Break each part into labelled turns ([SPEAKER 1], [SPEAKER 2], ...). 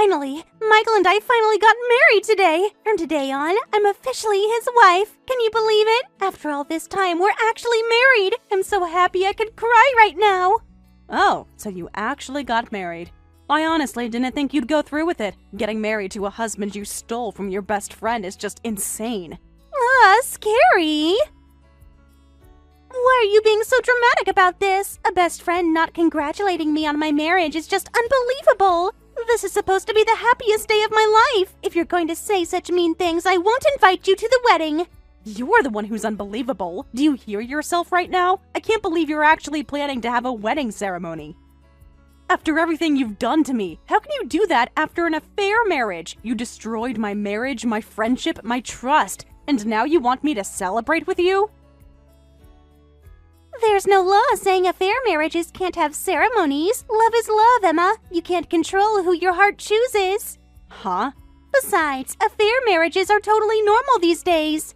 [SPEAKER 1] Finally! Michael and I finally got married today! From today on, I'm officially his wife! Can you believe it? After all this time, we're actually married! I'm so happy I could cry right now!
[SPEAKER 2] Oh, so you actually got married. I honestly didn't think you'd go through with it. Getting married to a husband you stole from your best friend is just insane.
[SPEAKER 1] Scary! Why are you being so dramatic about this? A best friend not congratulating me on my marriage is just unbelievable! This is supposed to be the happiest day of my life! If you're going to say such mean things, I won't invite you to the wedding!
[SPEAKER 2] You're the one who's unbelievable. Do you hear yourself right now? I can't believe you're actually planning to have a wedding ceremony. After everything you've done to me, how can you do that after an affair marriage? You destroyed my marriage, my friendship, my trust, and now you want me to celebrate with you?
[SPEAKER 1] There's no law saying affair marriages can't have ceremonies. Love is love, Emma. You can't control who your heart chooses.
[SPEAKER 2] Huh?
[SPEAKER 1] Besides, affair marriages are totally normal these days.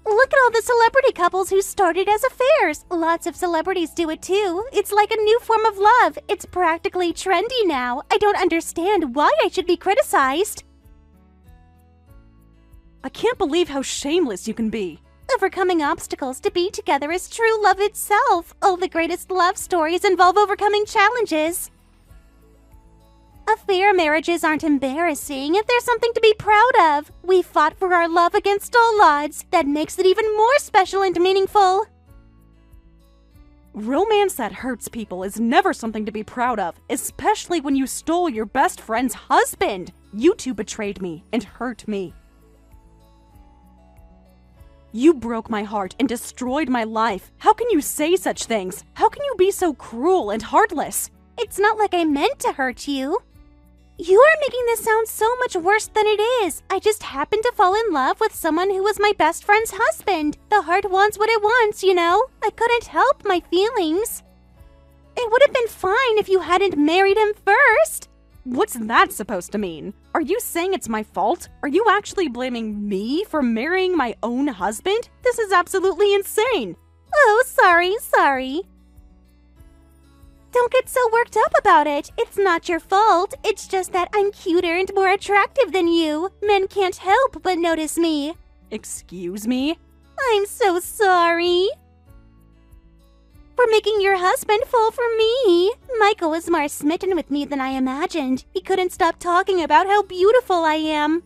[SPEAKER 1] Look at all the celebrity couples who started as affairs. Lots of celebrities do it too. It's like a new form of love. It's practically trendy now. I don't understand why I should be criticized.
[SPEAKER 2] I can't believe how shameless you can be.
[SPEAKER 1] Overcoming obstacles to be together is true love itself. All the greatest love stories involve overcoming challenges. Affair marriages aren't embarrassing. They're something to be proud of. We fought for our love against all odds. That makes it even more special and meaningful.
[SPEAKER 2] Romance that hurts people is never something to be proud of, especially when you stole your best friend's husband. You two betrayed me and hurt me. You broke my heart and destroyed my life. How can you say such things? How can you be so cruel and heartless?
[SPEAKER 1] It's not like I meant to hurt you. You are making this sound so much worse than it is. I just happened to fall in love with someone who was my best friend's husband. The heart wants what it wants, you know? I couldn't help my feelings. It would have been fine if you hadn't married him first.
[SPEAKER 2] What's that supposed to mean? Are you saying it's my fault? Are you actually blaming me for marrying my own husband? This is absolutely insane.
[SPEAKER 1] Oh, sorry. Don't get so worked up about it. It's not your fault. It's just that I'm cuter and more attractive than you. Men can't help but notice me.
[SPEAKER 2] Excuse me?
[SPEAKER 1] I'm so sorry. For making your husband fall for me. Michael was more smitten with me than I imagined. He couldn't stop talking about how beautiful I am.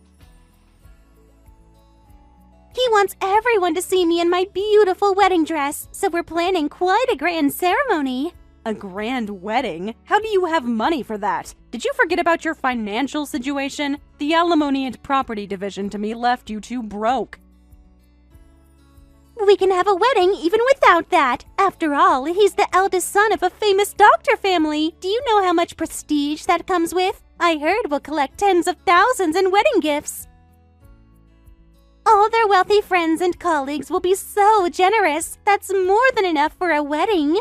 [SPEAKER 1] He wants everyone to see me in my beautiful wedding dress, so we're planning quite a grand ceremony.
[SPEAKER 2] A grand wedding? How do you have money for that? Did you forget about your financial situation? The alimony and property division to me left you two broke.
[SPEAKER 1] We can have a wedding even without that. After all, he's the eldest son of a famous doctor family. Do you know how much prestige that comes with? I heard we'll collect tens of thousands in wedding gifts. All their wealthy friends and colleagues will be so generous. That's more than enough for a wedding.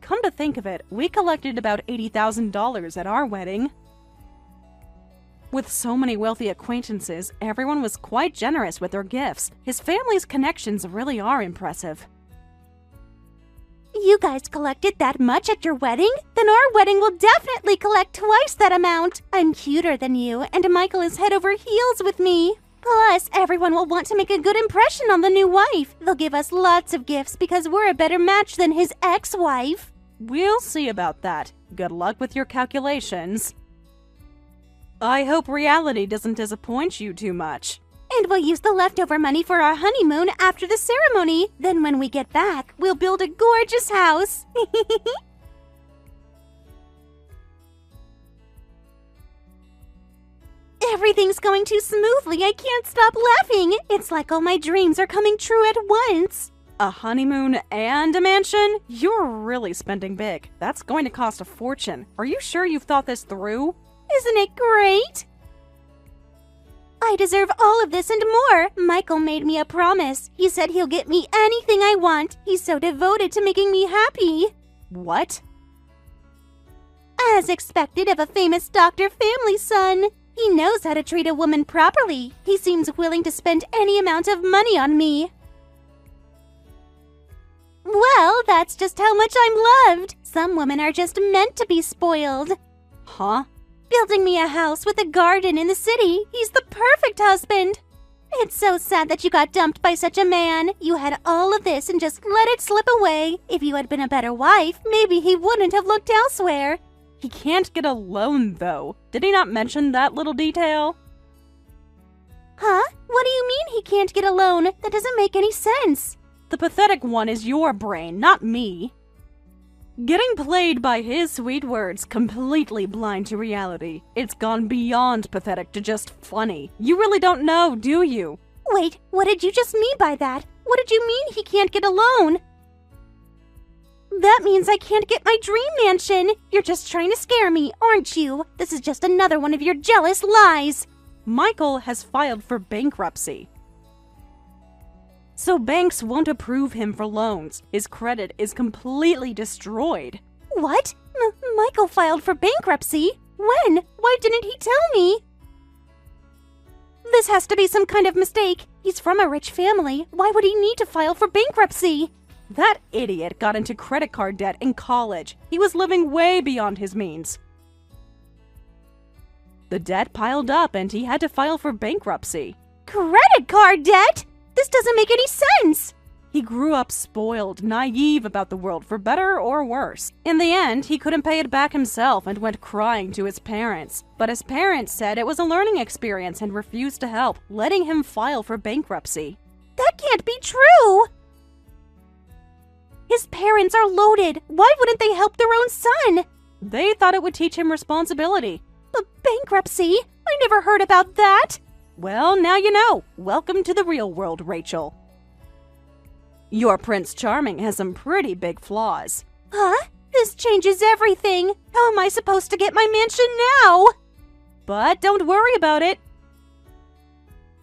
[SPEAKER 2] Come to think of it, we collected about $80,000 at our wedding. With so many wealthy acquaintances, everyone was quite generous with their gifts. His family's connections really are impressive.
[SPEAKER 1] You guys collected that much at your wedding? Then our wedding will definitely collect twice that amount. I'm cuter than you, and Michael is head over heels with me. Plus, everyone will want to make a good impression on the new wife. They'll give us lots of gifts because we're a better match than his ex-wife.
[SPEAKER 2] We'll see about that. Good luck with your calculations. I hope reality doesn't disappoint you too much.
[SPEAKER 1] And we'll use the leftover money for our honeymoon after the ceremony. Then when we get back, we'll build a gorgeous house. Everything's going too smoothly. I can't stop laughing. It's like all my dreams are coming true at once.
[SPEAKER 2] A honeymoon and a mansion? You're really spending big. That's going to cost a fortune. Are you sure you've thought this through?
[SPEAKER 1] Isn't it great? I deserve all of this and more. Michael made me a promise. He said he'll get me anything I want. He's so devoted to making me happy.
[SPEAKER 2] What?
[SPEAKER 1] As expected of a famous doctor family son. He knows how to treat a woman properly. He seems willing to spend any amount of money on me. Well, that's just how much I'm loved. Some women are just meant to be spoiled.
[SPEAKER 2] Huh?
[SPEAKER 1] building me a house with a garden in the city. He's the perfect husband. It's so sad that you got dumped by such a man. You had all of this and just let it slip away. If you had been a better wife, maybe he wouldn't have looked elsewhere.
[SPEAKER 2] He can't get a loan, though. Did he not mention that little detail?
[SPEAKER 1] Huh? What do you mean he can't get a loan? That doesn't make any sense.
[SPEAKER 2] The pathetic one is your brain, not me. Getting played by his sweet words, completely blind to reality. It's gone beyond pathetic to just funny. You really don't know, do you?
[SPEAKER 1] Wait, what did you just mean by that? What did you mean he can't get a loan? That means I can't get my dream mansion. You're just trying to scare me, aren't you? This is just another one of your jealous lies.
[SPEAKER 2] Michael has filed for bankruptcy. So banks won't approve him for loans. His credit is completely destroyed.
[SPEAKER 1] What? Michael filed for bankruptcy? When? Why didn't he tell me? This has to be some kind of mistake. He's from a rich family. Why would he need to file for bankruptcy?
[SPEAKER 2] That idiot got into credit card debt in college. He was living way beyond his means. The debt piled up and he had to file for bankruptcy.
[SPEAKER 1] Credit card debt? This doesn't make any sense!
[SPEAKER 2] He grew up spoiled, naive about the world, for better or worse. In the end, he couldn't pay it back himself and went crying to his parents. But his parents said it was a learning experience and refused to help, letting him file for bankruptcy.
[SPEAKER 1] That can't be true! His parents are loaded. Why wouldn't they help their own son?
[SPEAKER 2] They thought it would teach him responsibility.
[SPEAKER 1] But bankruptcy? I never heard about that!
[SPEAKER 2] Well, now you know. Welcome to the real world, Rachel. Your Prince Charming has some pretty big flaws.
[SPEAKER 1] Huh? This changes everything. How am I supposed to get my mansion now?
[SPEAKER 2] But don't worry about it.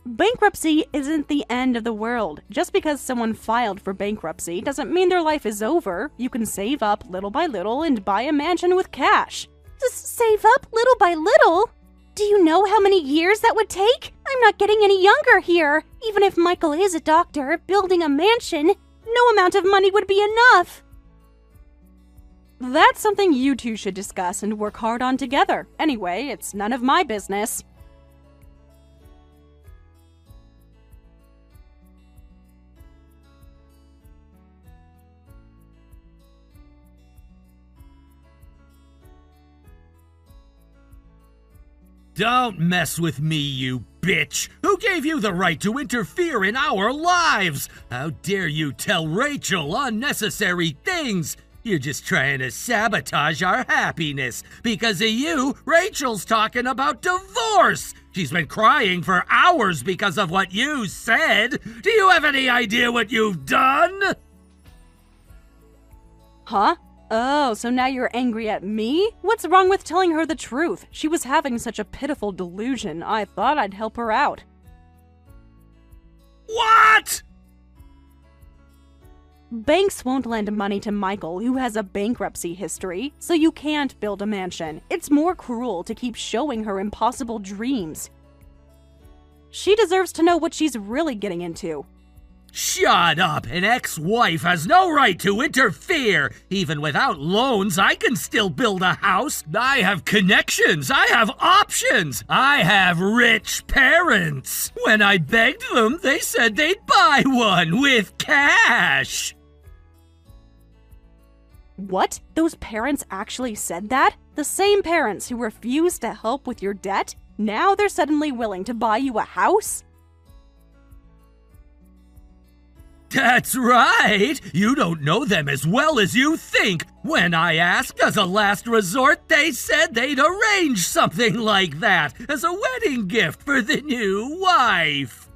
[SPEAKER 2] Bankruptcy isn't the end of the world. Just because someone filed for bankruptcy doesn't mean their life is over. You can save up little by little and buy a mansion with cash.
[SPEAKER 1] Save up little by little? Do you know how many years that would take? I'm not getting any younger here. Even if Michael is a doctor, building a mansion, no amount of money would be enough.
[SPEAKER 2] That's something you two should discuss and work hard on together. Anyway, it's none of my business.
[SPEAKER 3] Don't mess with me, you bitch! Who gave you the right to interfere in our lives? How dare you tell Rachel unnecessary things? You're just trying to sabotage our happiness. Because of you, Rachel's talking about divorce! She's been crying for hours because of what you said! Do you have any idea what you've done?
[SPEAKER 2] Huh? Oh, so now you're angry at me? What's wrong with telling her the truth? She was having such a pitiful delusion. I thought I'd help her out.
[SPEAKER 3] What?
[SPEAKER 2] Banks won't lend money to Michael, who has a bankruptcy history, so you can't build a mansion. It's more cruel to keep showing her impossible dreams. She deserves to know what she's really getting into.
[SPEAKER 3] Shut up! An ex-wife has no right to interfere! Even without loans, I can still build a house! I have connections! I have options! I have rich parents! When I begged them, they said they'd buy one with cash!
[SPEAKER 2] What? Those parents actually said that? The same parents who refused to help with your debt? Now they're suddenly willing to buy you a house?
[SPEAKER 3] That's right! You don't know them as well as you think! When I asked as a last resort, they said they'd arrange something like that as a wedding gift for the new wife!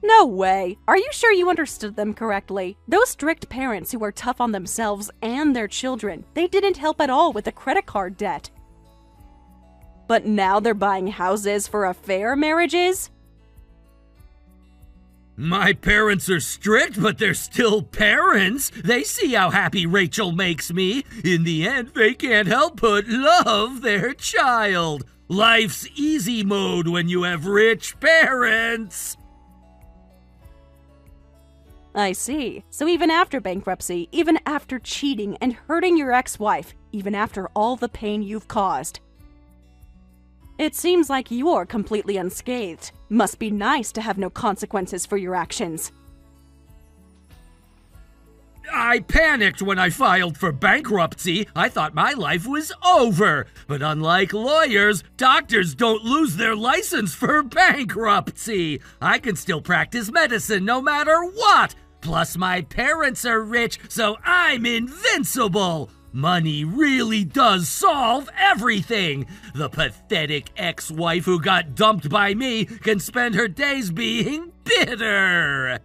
[SPEAKER 2] No way! Are you sure you understood them correctly? Those strict parents who are tough on themselves and their children, they didn't help at all with the credit card debt. But now they're buying houses for affair marriages?
[SPEAKER 3] My parents are strict, but they're still parents. They see how happy Rachel makes me. In the end, they can't help but love their child. Life's easy mode when you have rich parents.
[SPEAKER 2] I see. So even after bankruptcy, even after cheating and hurting your ex-wife, even after all the pain you've caused. It seems like you're completely unscathed. Must be nice to have no consequences for your actions.
[SPEAKER 3] I panicked when I filed for bankruptcy. I thought my life was over. But unlike lawyers, doctors don't lose their license for bankruptcy. I can still practice medicine no matter what. Plus, my parents are rich, so I'm invincible. Money really does solve everything. The pathetic ex-wife who got dumped by me can spend her days being bitter.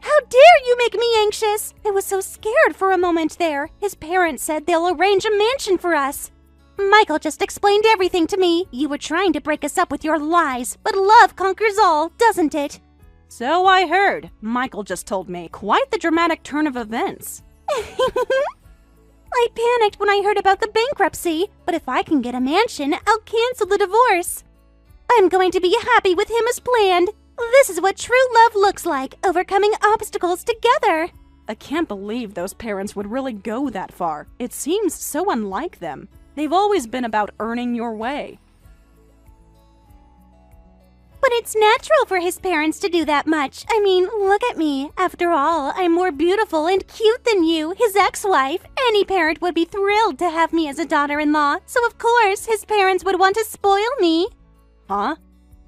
[SPEAKER 1] How dare you make me anxious? I was so scared for a moment there. His parents said they'll arrange a mansion for us. Michael just explained everything to me. You were trying to break us up with your lies, but love conquers all, doesn't it?
[SPEAKER 2] So I heard. Michael just told me. Quite the dramatic turn of events.
[SPEAKER 1] I panicked when I heard about the bankruptcy, but if I can get a mansion, I'll cancel the divorce. I'm going to be happy with him as planned. This is what true love looks like, overcoming obstacles together.
[SPEAKER 2] I can't believe those parents would really go that far. It seems so unlike them. They've always been about earning your way.
[SPEAKER 1] But it's natural for his parents to do that much. I mean, look at me. After all, I'm more beautiful and cute than you, his ex-wife. Any parent would be thrilled to have me as a daughter-in-law, so of course his parents would want to spoil me.
[SPEAKER 2] Huh?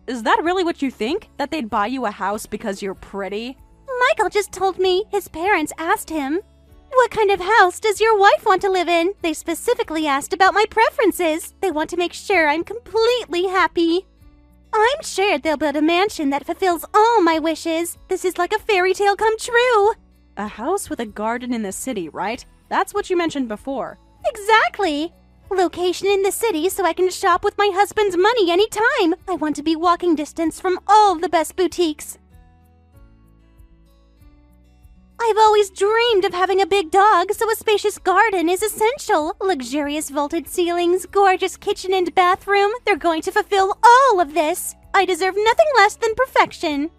[SPEAKER 2] Is that really what you think? That they'd buy you a house because you're pretty?
[SPEAKER 1] Michael just told me. His parents asked him, "What kind of house does your wife want to live in?" They specifically asked about my preferences. They want to make sure I'm completely happy. I'm sure they'll build a mansion that fulfills all my wishes. This is like a fairy tale come true.
[SPEAKER 2] A house with a garden in the city, right? That's what you mentioned before.
[SPEAKER 1] Exactly. Location in the city so I can shop with my husband's money anytime. I want to be walking distance from all the best boutiques. I've always dreamed of having a big dog, so a spacious garden is essential. Luxurious vaulted ceilings, gorgeous kitchen and bathroom. They're going to fulfill all of this. I deserve nothing less than perfection.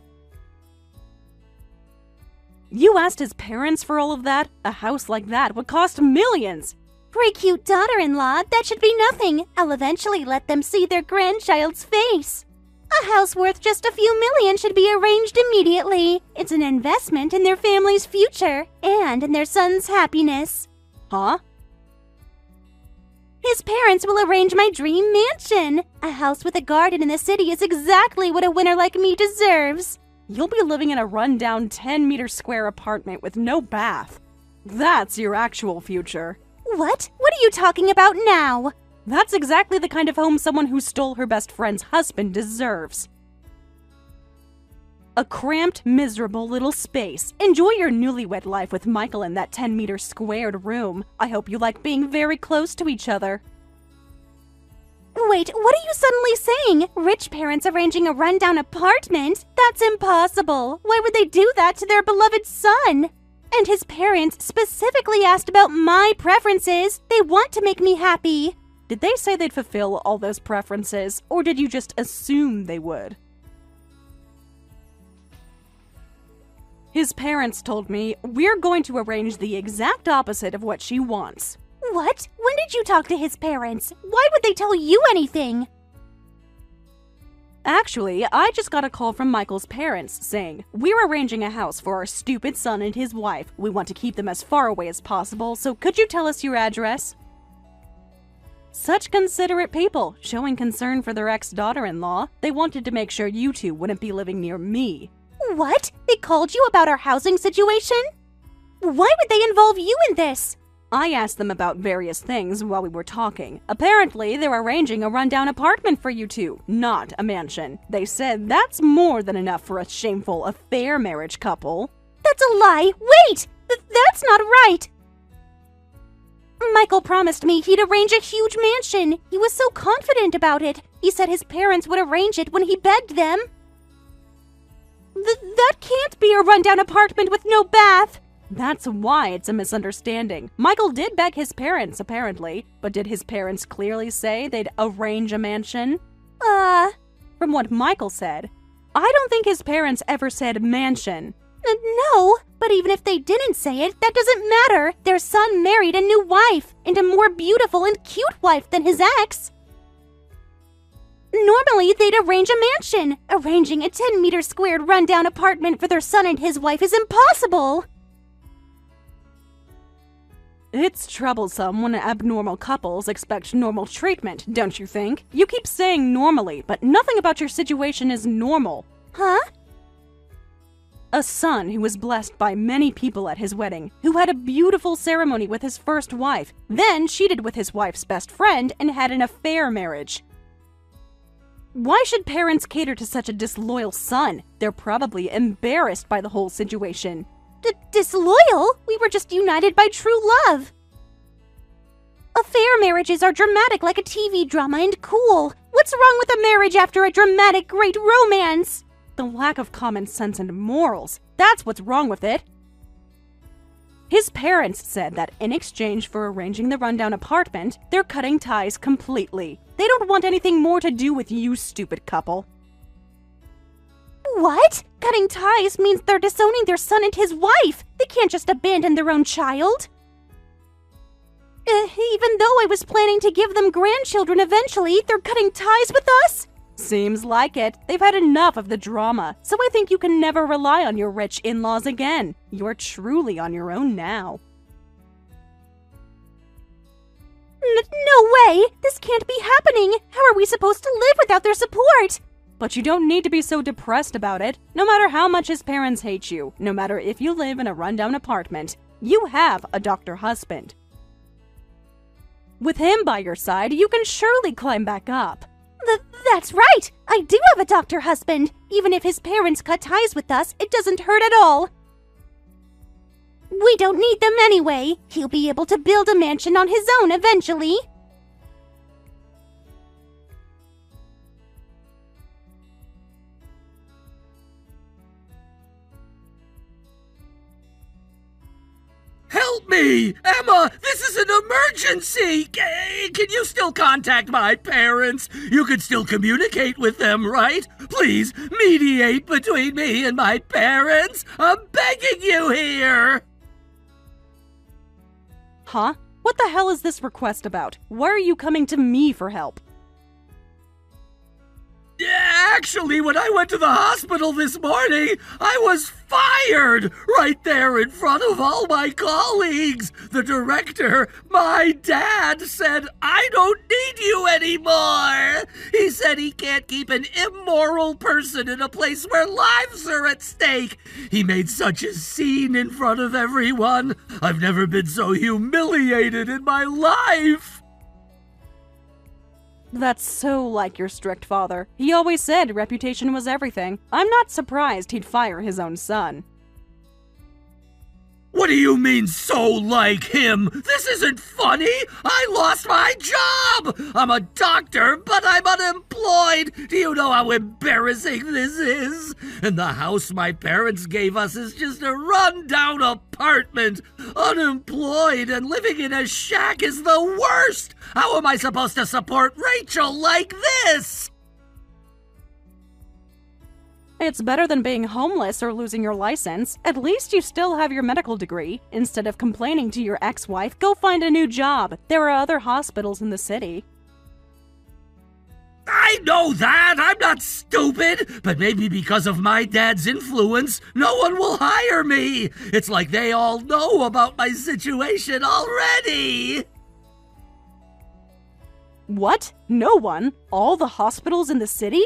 [SPEAKER 2] You asked his parents for all of that? A house like that would cost millions.
[SPEAKER 1] For a cute daughter-in-law, that should be nothing. I'll eventually let them see their grandchild's face. A house worth just a few million should be arranged immediately. It's an investment in their family's future and in their son's happiness.
[SPEAKER 2] Huh?
[SPEAKER 1] His parents will arrange my dream mansion. A house with a garden in the city is exactly what a winner like me deserves.
[SPEAKER 2] You'll be living in a rundown 10-meter square apartment with no bath. That's your actual future.
[SPEAKER 1] What? What are you talking about now?
[SPEAKER 2] That's exactly the kind of home someone who stole her best friend's husband deserves. A cramped, miserable little space. Enjoy your newlywed life with Michael in that 10-meter squared room. I hope you like being very close to each other.
[SPEAKER 1] Wait, what are you suddenly saying? Rich parents arranging a rundown apartment? That's impossible. Why would they do that to their beloved son? And his parents specifically asked about my preferences. They want to make me happy.
[SPEAKER 2] Did they say they'd fulfill all those preferences, or did you just assume they would? His parents told me, we're going to arrange the exact opposite of what she wants.
[SPEAKER 1] What? When did you talk to his parents? Why would they tell you anything?
[SPEAKER 2] Actually, I just got a call from Michael's parents saying, we're arranging a house for our stupid son and his wife. We want to keep them as far away as possible, so could you tell us your address? Such considerate people, showing concern for their ex-daughter-in-law. They wanted to make sure you two wouldn't be living near me.
[SPEAKER 1] What? They called you about our housing situation? Why would they involve you in this?
[SPEAKER 2] I asked them about various things while we were talking. Apparently, they're arranging a rundown apartment for you two, not a mansion. They said that's more than enough for a shameful affair marriage couple.
[SPEAKER 1] That's a lie! Wait! That's not right! Michael promised me he'd arrange a huge mansion. He was so confident about it. He said his parents would arrange it when he begged them. That can't be a rundown apartment with no bath.
[SPEAKER 2] That's why it's a misunderstanding. Michael did beg his parents, apparently, but did his parents clearly say they'd arrange a mansion? From what Michael said, I don't think his parents ever said mansion.
[SPEAKER 1] No, but even if they didn't say it, that doesn't matter. Their son married a new wife, and a more beautiful and cute wife than his ex. Normally, they'd arrange a mansion. Arranging a 10-meter squared rundown apartment for their son and his wife is impossible.
[SPEAKER 2] It's troublesome when abnormal couples expect normal treatment, don't you think? You keep saying normally, but nothing about your situation is normal.
[SPEAKER 1] Huh?
[SPEAKER 2] A son who was blessed by many people at his wedding, who had a beautiful ceremony with his first wife, then cheated with his wife's best friend and had an affair marriage. Why should parents cater to such a disloyal son? They're probably embarrassed by the whole situation.
[SPEAKER 1] Disloyal? We were just united by true love. Affair marriages are dramatic like a TV drama and cool. What's wrong with a marriage after a dramatic, great romance?
[SPEAKER 2] The lack of common sense and morals. That's what's wrong with it. His parents said that in exchange for arranging the rundown apartment, they're cutting ties completely. They don't want anything more to do with you, stupid couple.
[SPEAKER 1] What? Cutting ties means they're disowning their son and his wife. They can't just abandon their own child. Even though I was planning to give them grandchildren eventually, they're cutting ties with us?
[SPEAKER 2] Seems like it. They've had enough of the drama, so I think you can never rely on your rich in-laws again. You're truly on your own now.
[SPEAKER 1] No way! This can't be happening! How are we supposed to live without their support?
[SPEAKER 2] But you don't need to be so depressed about it. No matter how much his parents hate you, no matter if you live in a rundown apartment, you have a doctor husband. With him by your side, you can surely climb back up.
[SPEAKER 1] That's right! I do have a doctor husband! Even if his parents cut ties with us, it doesn't hurt at all. We don't need them anyway. He'll be able to build a mansion on his own eventually.
[SPEAKER 3] Help me! Emma, this is an emergency! Can you still contact my parents? You can still communicate with them, right? Please, mediate between me and my parents! I'm begging you here!
[SPEAKER 2] Huh? What the hell is this request about? Why are you coming to me for help?
[SPEAKER 3] Actually, when I went to the hospital this morning, I was fired right there in front of all my colleagues. The director, my dad, said, "I don't need you anymore." He said he can't keep an immoral person in a place where lives are at stake. He made such a scene in front of everyone. I've never been so humiliated in my life.
[SPEAKER 2] That's so like your strict father. He always said reputation was everything. I'm not surprised he'd fire his own son.
[SPEAKER 3] What do you mean, so like him? This isn't funny! I lost my job! I'm a doctor, but I'm unemployed! Do you know how embarrassing this is? And the house my parents gave us is just a run-down apartment! Unemployed and living in a shack is the worst! How am I supposed to support Rachel like this?
[SPEAKER 2] It's better than being homeless or losing your license. At least you still have your medical degree. Instead of complaining to your ex-wife, go find a new job. There are other hospitals in the city.
[SPEAKER 3] I know that! I'm not stupid! But maybe because of my dad's influence, no one will hire me! It's like they all know about my situation already!
[SPEAKER 2] What? No one? All the hospitals in the city?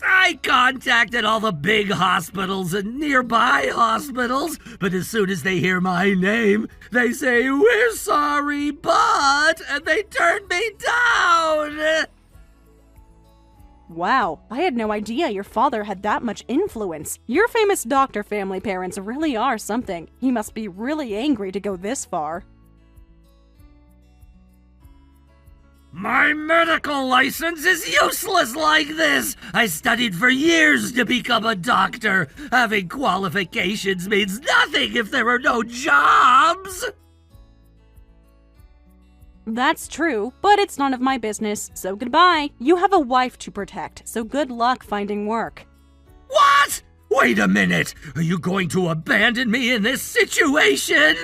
[SPEAKER 3] I contacted all the big hospitals and nearby hospitals, but as soon as they hear my name, they say, "We're sorry, but," and they turn me down.
[SPEAKER 2] Wow, I had no idea your father had that much influence. Your famous doctor family parents really are something. He must be really angry to go this far.
[SPEAKER 3] My medical license is useless like this! I studied for years to become a doctor. Having qualifications means nothing if there are no jobs!
[SPEAKER 2] That's true, but it's none of my business, so goodbye. You have a wife to protect, so good luck finding work.
[SPEAKER 3] What? Wait a minute! Are you going to abandon me in this situation?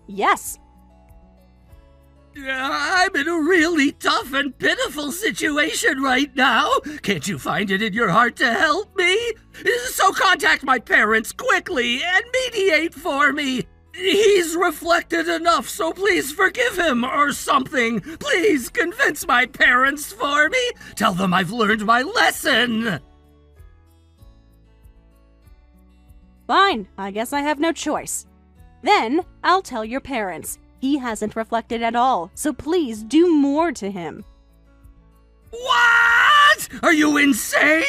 [SPEAKER 2] Yes.
[SPEAKER 3] I'm in a really tough and pitiful situation right now. Can't you find it in your heart to help me? So contact my parents quickly and mediate for me. He's reflected enough, so please forgive him or something. Please convince my parents for me. Tell them I've learned my lesson.
[SPEAKER 2] Fine, I guess I have no choice. Then, I'll tell your parents. He hasn't reflected at all, so please do more to him.
[SPEAKER 3] What? Are you insane?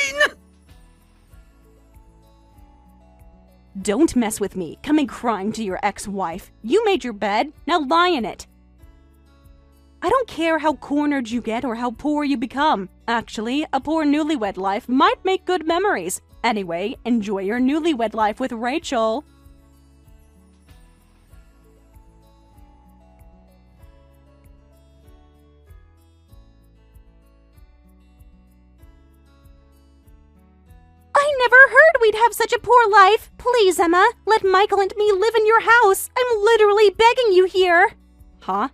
[SPEAKER 2] Don't mess with me, coming crying to your ex-wife. You made your bed, now lie in it. I don't care how cornered you get or how poor you become. Actually, a poor newlywed life might make good memories. Anyway, enjoy your newlywed life with Rachel.
[SPEAKER 1] I never heard we'd have such a poor life. Please, Emma, let Michael and me live in your house. I'm literally begging you here.
[SPEAKER 2] Huh?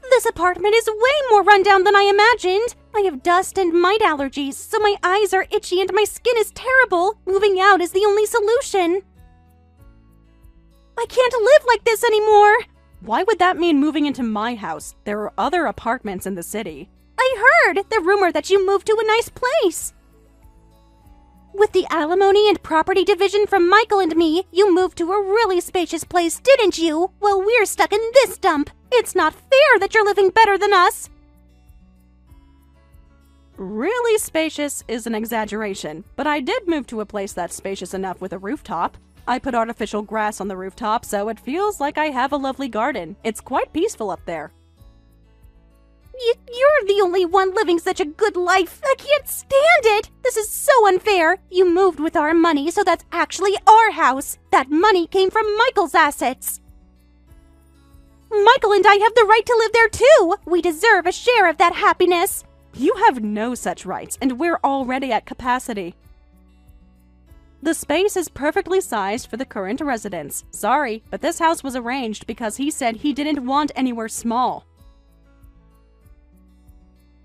[SPEAKER 1] This apartment is way more rundown than I imagined. I have dust and mite allergies, so my eyes are itchy and my skin is terrible. Moving out is the only solution. I can't live like this anymore.
[SPEAKER 2] Why would that mean moving into my house? There are other apartments in the city.
[SPEAKER 1] I heard the rumor that you moved to a nice place. With the alimony and property division from Michael and me, you moved to a really spacious place, didn't you? Well, we're stuck in this dump. It's not fair that you're living better than us.
[SPEAKER 2] Really spacious is an exaggeration, but I did move to a place that's spacious enough with a rooftop. I put artificial grass on the rooftop, so it feels like I have a lovely garden. It's quite peaceful up there.
[SPEAKER 1] You're the only one living such a good life. I can't stand it. This is so unfair. You moved with our money, so that's actually our house. That money came from Michael's assets. Michael and I have the right to live there too. We deserve a share of that happiness.
[SPEAKER 2] You have no such rights, and we're already at capacity. The space is perfectly sized for the current residents. Sorry, but this house was arranged because he said he didn't want anywhere small.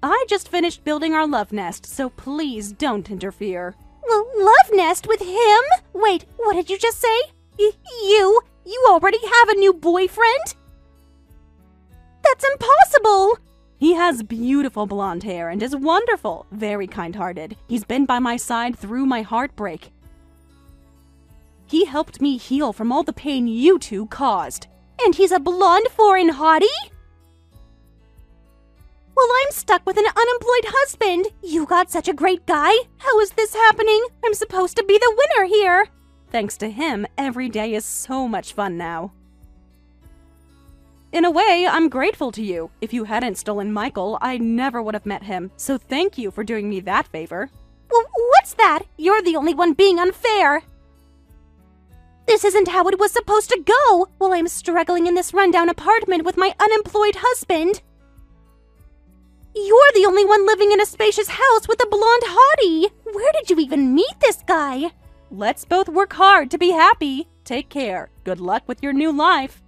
[SPEAKER 2] I just finished building our love nest, so please don't interfere.
[SPEAKER 1] Love nest with him? Wait, what did you just say? You already have a new boyfriend? That's impossible!
[SPEAKER 2] He has beautiful blonde hair and is wonderful, very kind-hearted. He's been by my side through my heartbreak. He helped me heal from all the pain you two caused.
[SPEAKER 1] And he's a blonde foreign hottie? Well, I'm stuck with an unemployed husband. You got such a great guy. How is this happening? I'm supposed to be the winner here.
[SPEAKER 2] Thanks to him, every day is so much fun now. In a way, I'm grateful to you. If you hadn't stolen Michael, I never would have met him, so thank you for doing me that favor.
[SPEAKER 1] What's that? You're the only one being unfair. This isn't how it was supposed to go. While I'm struggling in this rundown apartment with my unemployed husband. You're the only one living in a spacious house with a blonde hottie. Where did you even meet this guy?
[SPEAKER 2] Let's both work hard to be happy. Take care. Good luck with your new life.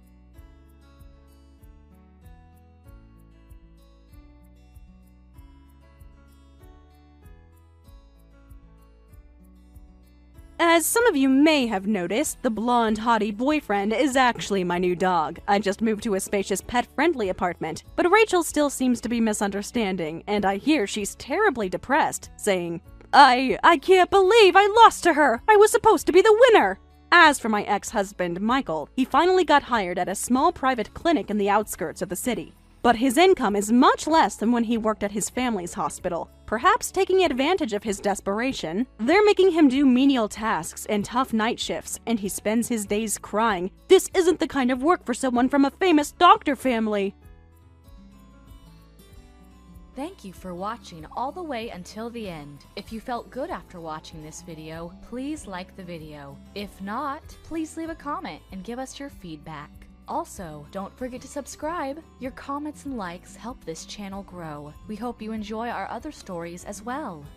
[SPEAKER 2] As some of you may have noticed, the blonde hottie boyfriend is actually my new dog. I just moved to a spacious pet-friendly apartment, but Rachel still seems to be misunderstanding, and I hear she's terribly depressed, saying, I can't believe I lost to her! I was supposed to be the winner! As for my ex-husband, Michael, he finally got hired at a small private clinic in the outskirts of the city. But his income is much less than when he worked at his family's hospital. Perhaps taking advantage of his desperation, they're making him do menial tasks and tough night shifts, and he spends his days crying. This isn't the kind of work for someone from a famous doctor family.
[SPEAKER 4] Thank you for watching all the way until the end. If you felt good after watching this video, please like the video. If not, please leave a comment and give us your feedback. Also, don't forget to subscribe. Your comments and likes help this channel grow. We hope you enjoy our other stories as well.